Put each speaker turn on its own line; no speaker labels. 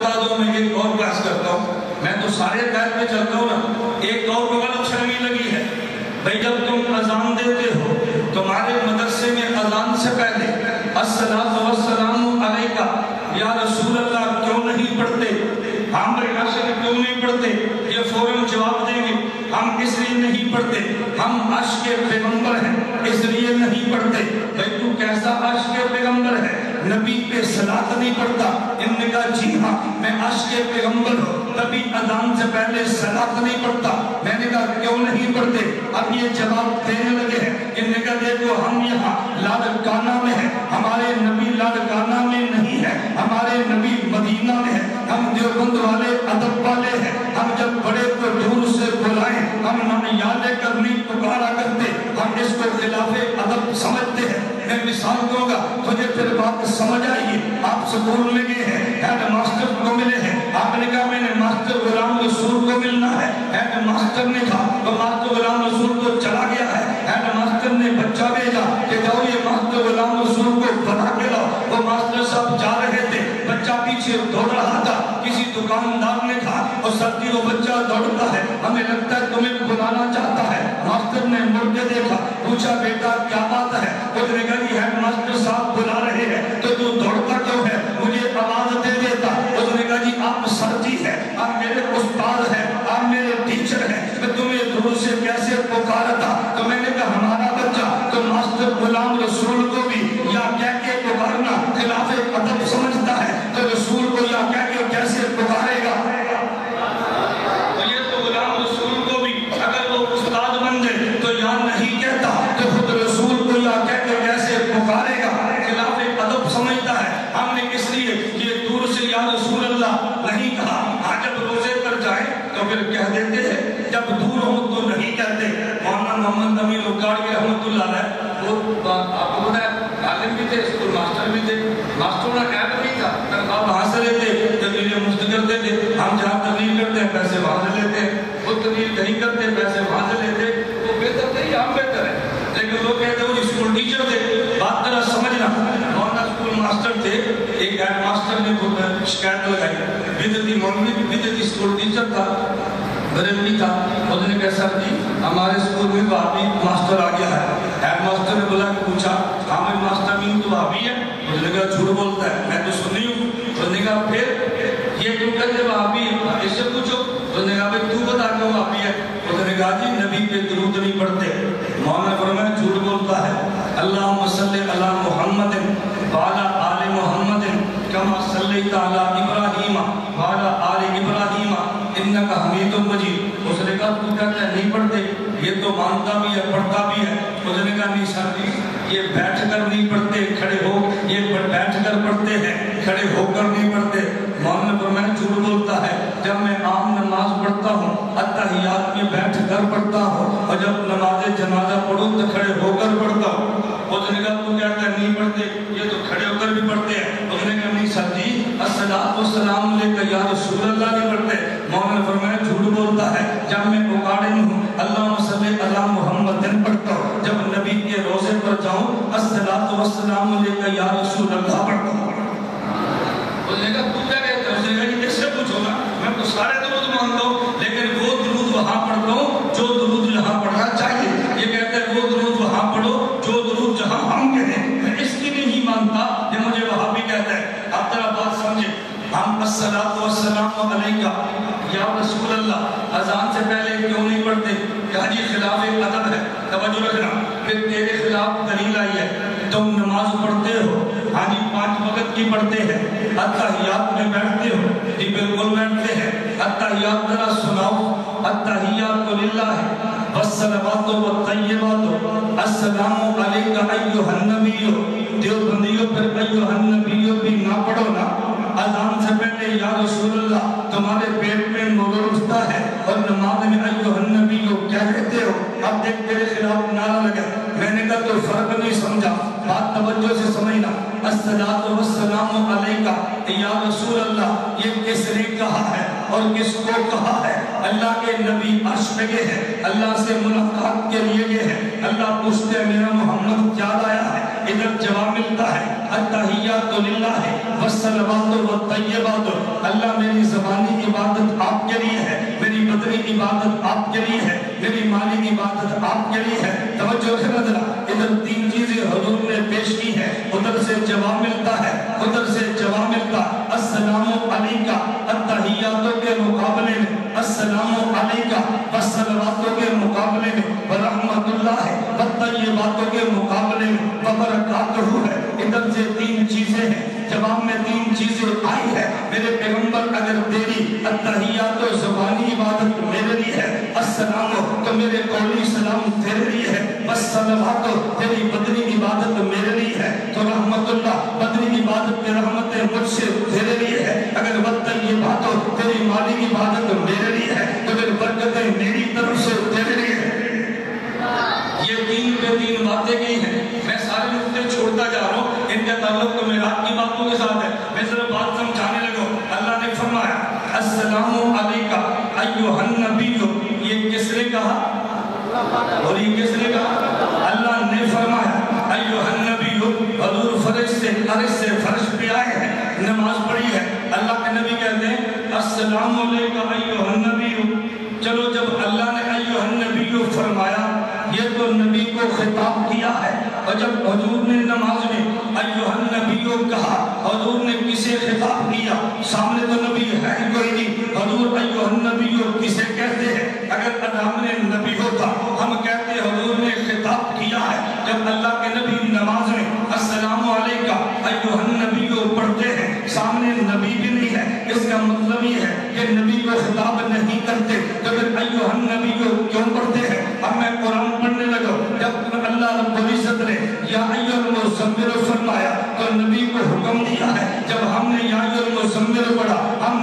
میں ایک اور بحث کرتا ہوں، میں تو سارے قید پہ چلتا ہوں نا، ایک اور کو غلط فہمی لگی ہے بھئی جب تم اذان دیتے ہو تمہارے مدرسے میں اذان سے پہلے الصلاۃ والسلام علیکہ یا رسول اللہ کیوں نہیں پڑھتے، ہم عاشق کیوں نہیں پڑھتے؟ یہ فوراً جواب دیں گے ہم اس لیے نہیں پڑھتے، ہم عاشق پیغمبر ہیں اس لیے نہیں پڑھتے۔ بھئی تو کیسا عاشق پیغمبر ہے؟ نبی پہ صلاۃ نہیں پڑھتا؟ انہوں نے کہا جی ہاں میں عاشق پیغمبر ہوں، تبھی اذان سے پہلے صلاۃ نہیں پڑھتا۔ میں نے کہا کیوں نہیں پڑھتے؟ اب یہ جواب دینے لگے ہیں۔ انہوں نے کہا دیکھو ہم یہاں لاڑکانہ میں ہیں، ہمارے نبی لاڑکانہ میں نہیں ہے، ہمارے نبی مدینہ میں ہے، ہم دیوبند والے ادب والے ہیں، ہم جب بڑے کو دور سے بلائیں ہم نمیالے کر نہیں پکارا کرتے، ہم اس کو خلاف ادب سمجھتے ہیں۔ میں مثال دوں گا تجھے پھر بات سمجھ آئے گی۔ آپ سکول میں گئے ہیں، ہیڈ ماسٹر کو ملے ہیں، آپ نے کہا میں نے ماسٹر غلام رسول کو ملنا ہے، ہیڈ ماسٹر نے کہا وہ ماسٹر غلام رسول کو چلا گیا ہے، ہیڈ ماسٹر نے بچہ بھیجا کہ جاؤ یہ ماسٹر غلام رسول کو بتا کے لاؤ۔ وہ ماسٹر صاحب جا رہے تھے، بچہ پیچھے دوڑ رہا تھا، کسی دکاندار نے کہا اور سردی وہ بچہ دوڑتا ہے ہمیں لگتا ہے تمہیں بلانا چاہتا ہے۔ ماسٹر نے مڑ کے دیکھا، پوچھا بیٹا کیا بات ہے؟ اس نے کہا کہ ہیڈ ماسٹر صاحب بلا رہے ہیں تو دوڑتا کیوں ہے؟ مجھے آواز دے دیتا۔ اس نے کہا جی آپ سردی ہے، آپ میرے استاد ہیں، آپ میرے ٹیچر ہیں، میں تمہیں دور سے کیسے پکارتا؟ تو میں نے کہا ہمارا بچہ تو ماسٹر غلام رسول کو بھی یا کہہ کے پکارنا خلاف ادب سمجھتا ہے تو رسول کو یا کہہ کے کیسے پکارے گا؟ تو یہ تو غلام رسول کو بھی اگر وہ استاد بن جائے تو یا نہیں کہتا تو خود رسول کو یا کہہ کے کیسے پکارے گا؟ خلاف ادب سمجھتا ہے۔ ہم نے اس لیے یہ دور سے یا رسول اللہ نہیں کہا، ہاں جب روزے پر جائیں تو پھر کہہ دیتے ہیں، جب دور ہوں تو نہیں کہتے۔ مولانا محمد امین اکاڑوی رحمۃ اللہ علیہ وہ آپ کو پتہ ہے عالم بھی تھے، اسکول ماسٹر بھی تھے، ماسٹروں کا ایپ نہیں تھا، تنخواہ وہاں سے لیتے، تقریر مفت کرتے تھے، ہم جہاں تقریر کرتے ہیں پیسے وہاں سے لیتے ہیں، وہ تقریر کہیں کرتے ہیں پیسے وہاں سے لیتے، وہ بہتر تھے یا ہم بہتر ہیں؟ لیکن لوگ کہتے ہیں وہ اسکول ٹیچر تھے، بات طرح سمجھنا، مولانا اسکول ماسٹر تھے، ایک ہیڈ ماسٹر نے شکایت لگائی، بدعتی مولوی بدعتی اسکول ٹیچر تھا، بریلوی تھا، انہوں نے کہا سر جی ہمارے اسکول میں وہابی ماسٹر آ گیا ہے۔ ہیڈ ماسٹر نے بلا کے پوچھا حامد ماسٹر امین تو وہابی ہے؟ انہوں نے کہا جھوٹ بولتا ہے، میں تو سنی ہوں۔ انہوں نے کہا پھر یہ کیوں کہتے وہابی ہے؟ اس سے پوچھو۔ انہوں نے کہا بھائی تو بتا کیوں وہابی ہے؟ انہوں نے کہا جی نبی پہ درود نہیں پڑھتے۔ مولانا فرمایا جھوٹ بولتا ہے، اللہم صلی علی محمد وعلی آل محمد کما صلیت علی ابراہیم وعلی آل ابراہیم انک حمید مجید۔ اس نے کہا تو کہتا ہے نہیں پڑھتے، یہ تو مانتا بھی ہے پڑھتا بھی ہے۔ اس نے کہا نہیں سر جی یہ بیٹھ کر نہیں پڑھتے، کھڑے ہو، یہ بیٹھ کر پڑھتے ہیں، کھڑے ہو کر نہیں پڑھتے۔ مولانا فرمایا جھوٹ بولتا ہے، جب میں عام نماز پڑھتا ہوں اتحیات میں بیٹھ کر پڑھتا ہوں اور جب نماز جنازہ پڑھوں تو کھڑے ہو کر پڑھتا ہوں۔ اس نے کہا تو کہتا ہے نہیں پڑھتے، یہ تو کھڑے ہو کر بھی پڑھتے ہیں۔ اس نے کہا نہیں سر جی الصلاۃ والسلام علیکہ یا رسول اللہ نہیں پڑھتے۔ مولانا فرمایا جھوٹ بولتا ہے، جب میں اکاڑے ہوں اللہم صلی علی محمد پڑھتا ہوں، جب نبی کے روزے پر جاؤں الصلاۃ والسلام علیکہ یا رسول اللہ پڑھتا ہوں۔ اس نے کہا تو کیا کہتا ہے؟ اس نے کہا جی کس سے پوچھو گا، میں تو سارے درود مانتا ہوں لیکن وہ درود وہاں پڑھتا ہوں جو درود یہاں پڑھنا چاہیے۔ یہ کہتا ہے وہ درود وہاں پڑھو جو درود جہاں ہم کہیں، میں اس کی نہیں مانتا، یہ مجھے وہاں بھی کہتا ہے۔ آپ ذرا بات سمجھیں، ہم الصلاۃ والسلام علیکہ یا رسول اللہ اذان سے پہلے کیوں نہیں پڑھتے؟ کہا جی خلاف ادب ہے، توجہ رکھنا، پھر تیرے خلاف دلیل آئی ہے، تم نماز پڑھتے ہو، ہاں جی 5 وقت کی پڑھتے ہیں، اتحیات میں بیٹھتے ہو، جی بالکل بیٹھتے ہیں، اتحیات ذرا سناؤ، اتحیات للہ والصلوات والطیبات السلام علیکہ ایھا النبی، دیوبندیوں پھر ایھا النبی بھی نہ پڑھو نا، اذان سے پہلے یا رسول اللہ تمہارے پیٹ میں نور اٹھتا ہے اور نماز میں ایھا النبی کیا کہتے ہو؟ اب دیکھ تیرے خلاف نعرہ لگا۔ میں نے کہا تو فرق نہیں سمجھا، بات توجہ سے سمجھنا، الصلاۃ والسلام علیکہ یا رسول اللہ یہ کس نے کہا ہے اور کس کو کہا ہے؟ اللہ کے نبی عرش پہ گئے ہیں، اللہ سے ملاقات کے لیے گئے ہیں، اللہ پوچھتے ہیں میرا محمد یاد آیا ہے؟ ادھر جواب ملتا ہے التحیات للہ والصلوات والطیبات، اللہ عبادت آپ کے لیے ہے، میری مالی عبادت آپ کے لیے ہے۔ توجہ ہے ذرا، ادھر تین چیزیں حضور نے پیش کی ہے، ادھر سے جواب ملتا ہے، ادھر سے جواب ملتا۔ السلام علیکہ التحیاتوں کے مقابلے میں، السلام علیکہ والصلواتوں کے مقابلے میں، ورحمت اللہ والطیباتوں کے مقابلے میں وبرکاتہ ہے۔ ادھر سے تین چیزیں ہیں، جواب میں تین چیزیں آئی ہے۔ میرے پیغمبر اگر تیری التحیات و زبانی عبادت میرے لیے ہے، السلام تو میرے قولی سلام تیرے لیے ہے، والصلوات تیری بدنی عبادت میرے لیے ہے، تو رحمت اللہ بدنی عبادت میں رحمت مجھ سے تیرے لیے ہے۔ اگر والطیبات تیری مالی عبادت میرے لیے ہے، تو پھر برکتیں میری طرف سے تیرے لیے ہے۔ یہ تین پہ تین باتیں کی ہیں، میں سارے نقطے چھوڑتا جا رہا ہوں، ان کا تعلق تو میراج کی باتوں کے ساتھ ہے، میں صرف بات سمجھانے لگا۔ اللہ نے فرمایا السلام علیکہ ایھا النبی، یہ کس نے کہا اور یہ کس نے کہا؟ اللہ نے فرمایا ایھا النبی، حضور فرش سے فرش پہ آئے ہیں، نماز پڑھی ہے، اللہ کے نبی کہتے ہیں السلام علیکہ ایھا النبی۔ چلو جب اللہ نے ایھا النبی فرمایا، یہ تو نبی کو خطاب کیا ہے، اور جب حضور نے نماز میں ایھا النبی کہا، حضور نے کسے خطاب کیا؟ سامنے تو نبی ہے کوئی نہیں، حضور ایھا النبی کسے کہتے ہیں؟ اگر ادام نے نبی ہوتا ہم کہتے حضور نے خطاب کیا ہے۔ جب اللہ کے نبی نماز میں السلام علیکہ ایھا النبی پڑھتے ہیں، سامنے نبی بھی نہیں ہے، اس کا مطلب یہ ہے کہ نبی کو خطاب نہیں کرتے، تو پھر ایھا النبی کیوں پڑھتے ہیں؟ اب میں قرآن پڑھنے لگا، جب اللہ رب العزت نے یا ایھا المزمل فرمایا تو نبی کو حکم دیا ہے، جب ہم نے یا ایھا المزمل پڑھا ہم